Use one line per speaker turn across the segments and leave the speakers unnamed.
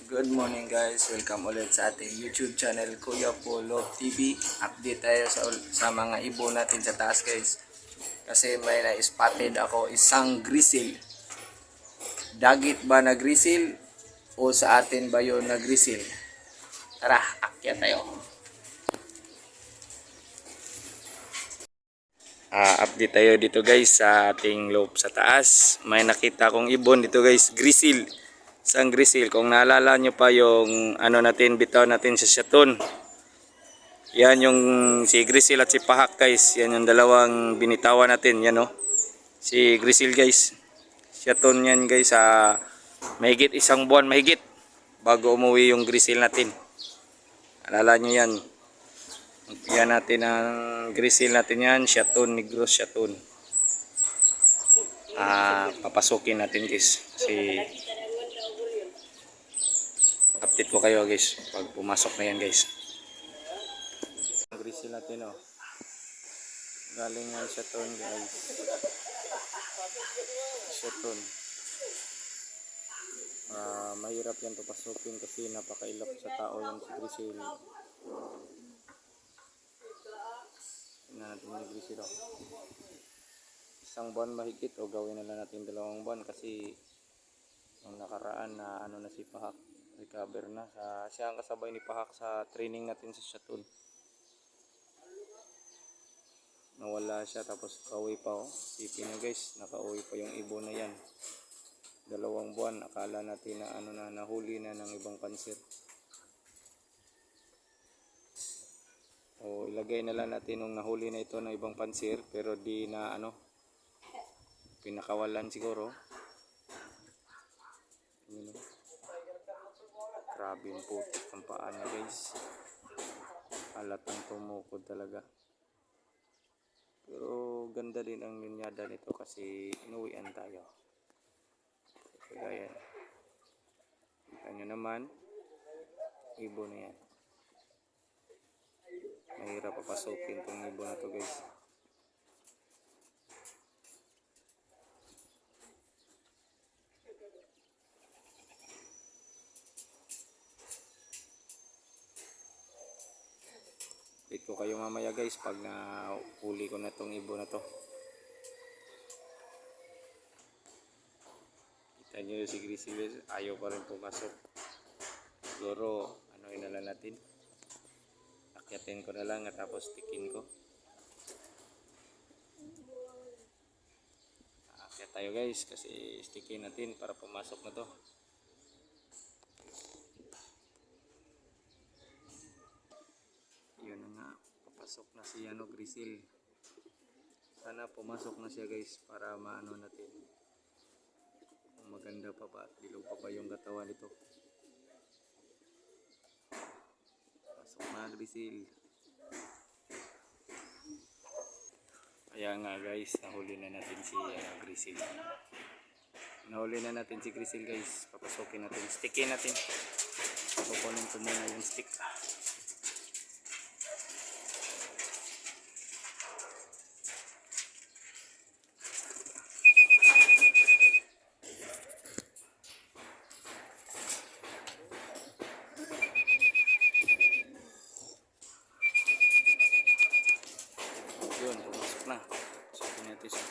Good morning guys, welcome ulit sa ating YouTube channel Kuya Polo TV. Update tayo sa mga ibon natin sa taas guys. Kasi may na-spotted ako isang grizzle. Dagit ba na grizzle o sa atin ba yun na grizzle? Tara, akyat tayo. Update tayo dito guys sa ating loob sa taas. May nakita kong ibon dito guys, grizzle. Isang grizzle, kung naalala nyo pa yung bitaw natin sa Shaton. Yan yung si grizzle at si Pahak guys. Yan yung dalawang binitawan natin. Yan o. Si grizzle guys. Shaton yan guys. Mahigit isang buwan mahigit bago umuwi yung grizzle natin. Alala nyo yan. Yan natin ang grizzle natin yan. Shaton, Negros Shaton. Papasukin natin guys. Kasi update ko kayo guys pag pumasok na yan guys. Ang grizzle natin o. Galing nga Shaton guys. Shaton. Mahirap yan papasukin kasi napakailap sa tao yung si grizzle. Tingnan natin yung grizzle o. Isang buwan mahigit o gawin na lang natin 2 buwan kasi nung nakaraan na na si Pahak. Recover na. Siya ang kasabay ni Pahak sa training natin sa Shaton. Nawala siya tapos kauwi pa o. Sipin nyo guys, nakauwi pa yung ibon na yan. 2 buwan. Akala natin na nahuli na ng ibang panser. O ilagay na lang natin nung nahuli na ito ng ibang panser pero di na pinakawalan siguro. Grabe yung putik ng paa niya guys. Halatang tumukod talaga. Pero ganda din ang linyada nito kasi inuwian tayo. Kaya yan. Kita nyo naman. Ibon na yan. Mahirap papasukin itong ibon na to guys. Update ko kayo mamaya guys pag nahuli ko na tong ibon na to. Kita nyo si grizzle, ayaw pa rin pumasok. Siguro na lang natin. Akyatin ko na lang at tapos tikin ko. Akyat tayo guys kasi stikin natin para pumasok na to. Yun na nga, papasok na si grizzle. Sana pumasok na siya guys para maano natin kung maganda pa ba at bilog pa ba yung katawan nito. Pasok na grizzle. Kaya nga guys, nahuli na natin si grizzle. Nahuli na natin si grizzle guys. Papasokin natin, stickin natin. Kukunin ko muna yung stick. Yun, pumasok na. Pasukin natin siya.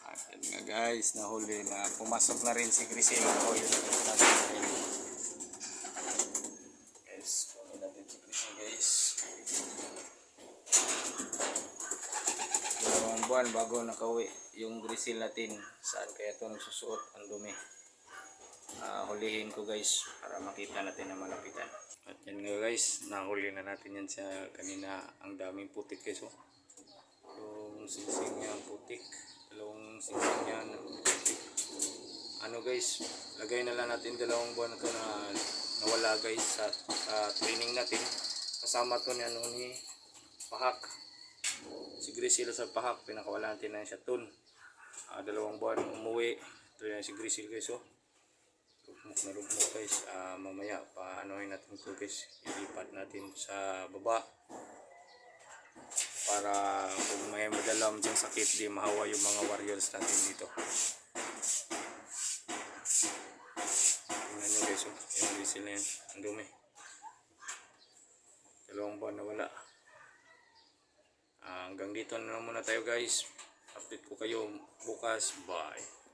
Ayan nga guys, nahuli na. Pumasok na rin si grizzle. O yun natin. Buwan bago nakauwi yung grizzle natin. Saan kaya ito nagsusuot? Ang dumi. Hulihin ko guys para makita natin na malapitan. At yan nga guys, nahuli na natin yan sa kanina. Ang daming putik guys. Yung singsing niya putik. Dalawang singsing niya putik. Guys, lagay na lang natin 2 buwan na ito na nawala guys sa training natin. Kasama to ni Pahak. Si grizzle sa Pahak, pinakawalan natin na siya Shaton. 2 buwan umuwi. Ito yan si Grizzle guys, oh. Lugmok na lugmok guys. Mamaya paanohin natin ito guys. Ilipat natin sa baba. Para kung may madalam diyang sakit, di mahawa yung mga warriors natin dito. Tingnan nyo guys, oh. Yung Grizzle na yan. Ang dumi. 2 buwan na wala. Hanggang dito na lang muna tayo guys. Update ko kayo bukas. Bye.